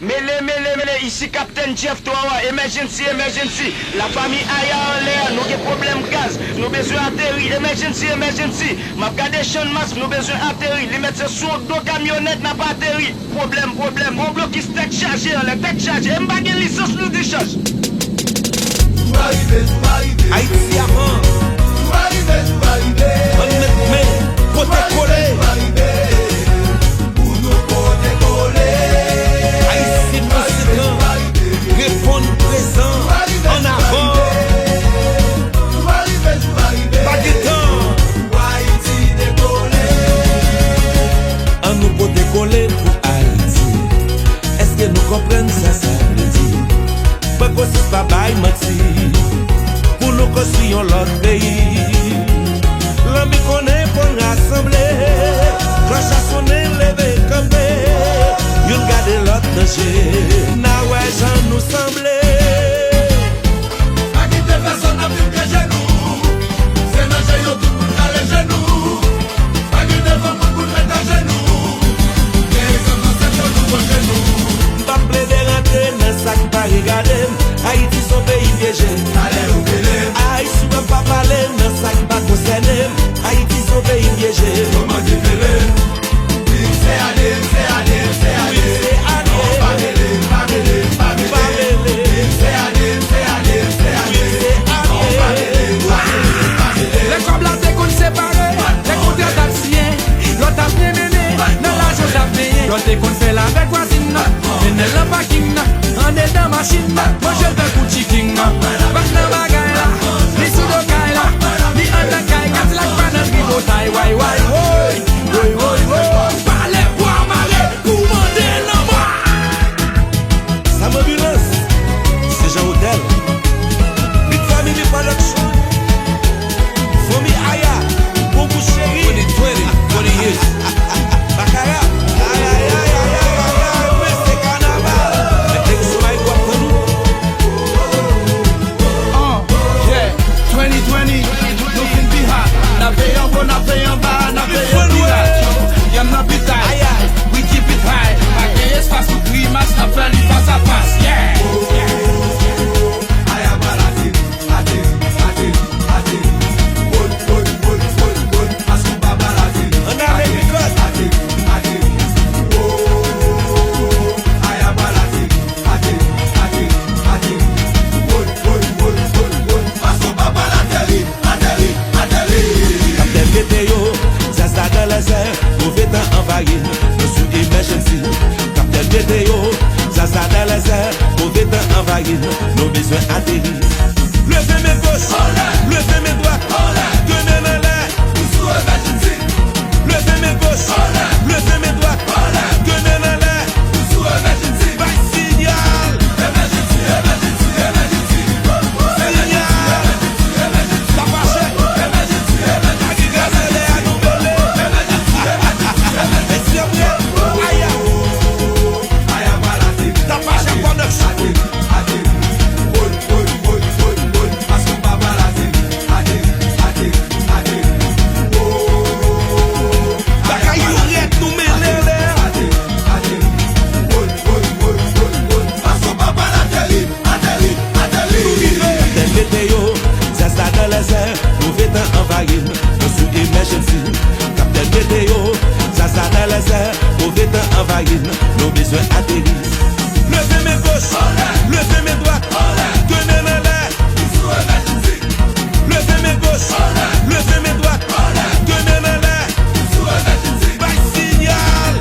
Mêlé, ici Captain Jeff Toa, emergency. La famille Aya en l'air, nous avons problème gaz, nous besoin ATERI, emergency. M'a regardé Sean Mas, nous besoin ATERI, les mettre sur deux camionnettes n'a pas ATERI. Problème, on bloque qui se tête chargé, les têtes chargées, m'bagge licence nous décharge. Haïti avant. On met côté collé. Pour nous côté collé. Haïti conséquent. Répondre présent. En avant. Pas de temps. Haïti décollé. On nous peut décoller pour Haïti. Est-ce que nous comprenons ça veut dire? Pas qu'on se pas bail mentir. Pour nous construire l'autre pays. L'homme connaît pour rassembler. Cloche à sonner, lever comme des. Y'en garde l'autre danger. Na ouais, j'en nous semblait. A qui te personne n'a plus que genoux. C'est dans j'ai tout pour les genoux. A qui te font pour mettre à genoux. Les hommes c'est pour genoux. Pas plaider rentrer dans sac pas regarder. Haïti son pays piégé. Allez ou belé. Haïti ne pas parler dans sac pas concerné. Haïti son pays piégé. Comment tu fais le? C'est allé. C'est allé. Pas mêlé. C'est allé. Les comme là c'est qu'on séparé, les qu'on t'a sien, l'autre a bien mené, dans la chose à payer, l'autre qu'on fait la belle voisine, mais n'est le parking, on est dans machine, moi je vais pour chicken, pas de bagaille là, ni sous le caille là, ni en la caille, quand la panne qui vaut taille, ouais, parlez, boire, marrer, commander l'envoi. Ça m'ambulance, c'est Jean Hôtel. Big Family Production. Famille Aya, beaucoup chéri. 20 years. Bakaya. Aïe, mais c'est kanaval. Mais t'es que sommeil quoi pour nous? Oh, yeah, 2020, looking be hot. Na pay en haut, na pay en bas, na pay en pirate. Y'en a bit high, we keep it high. Pas qu'il y ait espace pour climax, na fait lui face à face, yeah. On a les bicotes. Captain météo, ça dans les airs, mauvais temps envahi, nous sous emergency. Captain météo, ça dans les airs, mauvais temps envahi, nos besoins atterris. Levez mes gauches, levez mes droites, tenez dans l'air. Levez mes gauches, levez mes droites, tenez dans l'air. By signal, ça marche. Captain météo, ça dans les airs, mauvais temps envahi, nos besoins atterris. Levez mes gauches, levez mes droites, tenez dans l'air. Levez mes gauches, levez mes droites, tenez dans l'air. By signal,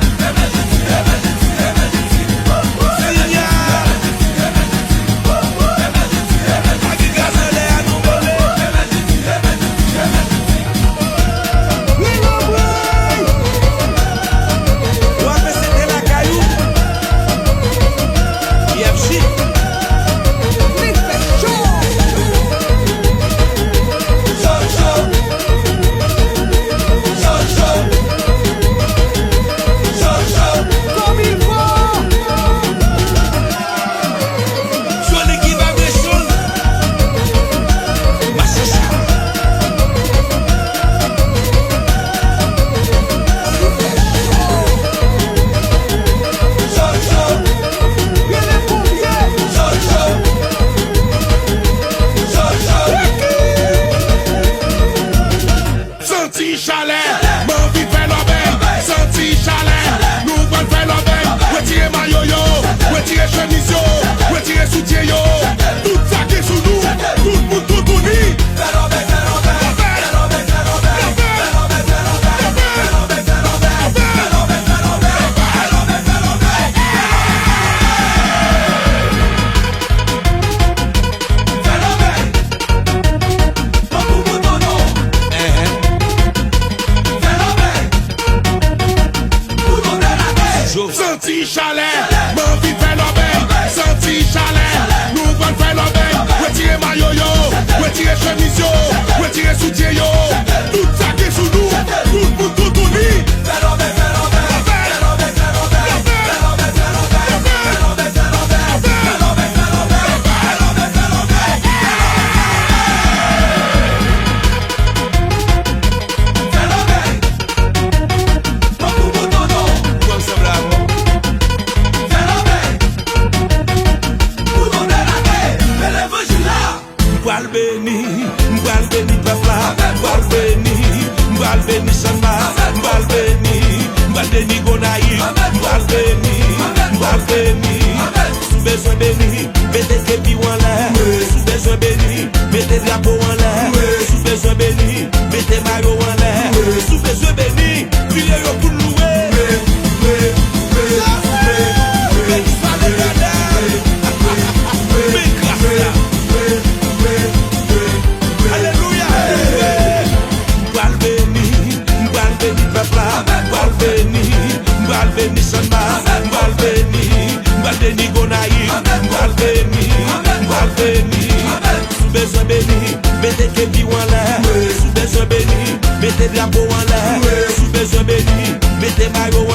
Shit. chalet, m'envie de faire l'obègne, senti chalet, nous allons faire l'obègne, retirer maillot yo, retirer chemise yo, retirer soutien yo, tout ça qui est sous nous, tout lit. Fais l'obègne, fais l'obègne. M'bal béni peuple là, m'bal béni Sanma, m'bal béni Gonaï, m'bal béni, sous besoin béni, mettez képi en l'air, sous besoin béni, mettez drapeau en l'air, sous besoin béni, mettez maillot en l'air, sous besoin béni, criez yo pour louer. M'bal béni Sanma, m'bal béni Gonaï, m'bal béni, sous besoin béni, mettez képi en l'air, sous besoin béni, mettez drapeau en l'air, sous besoin béni, mettez maillot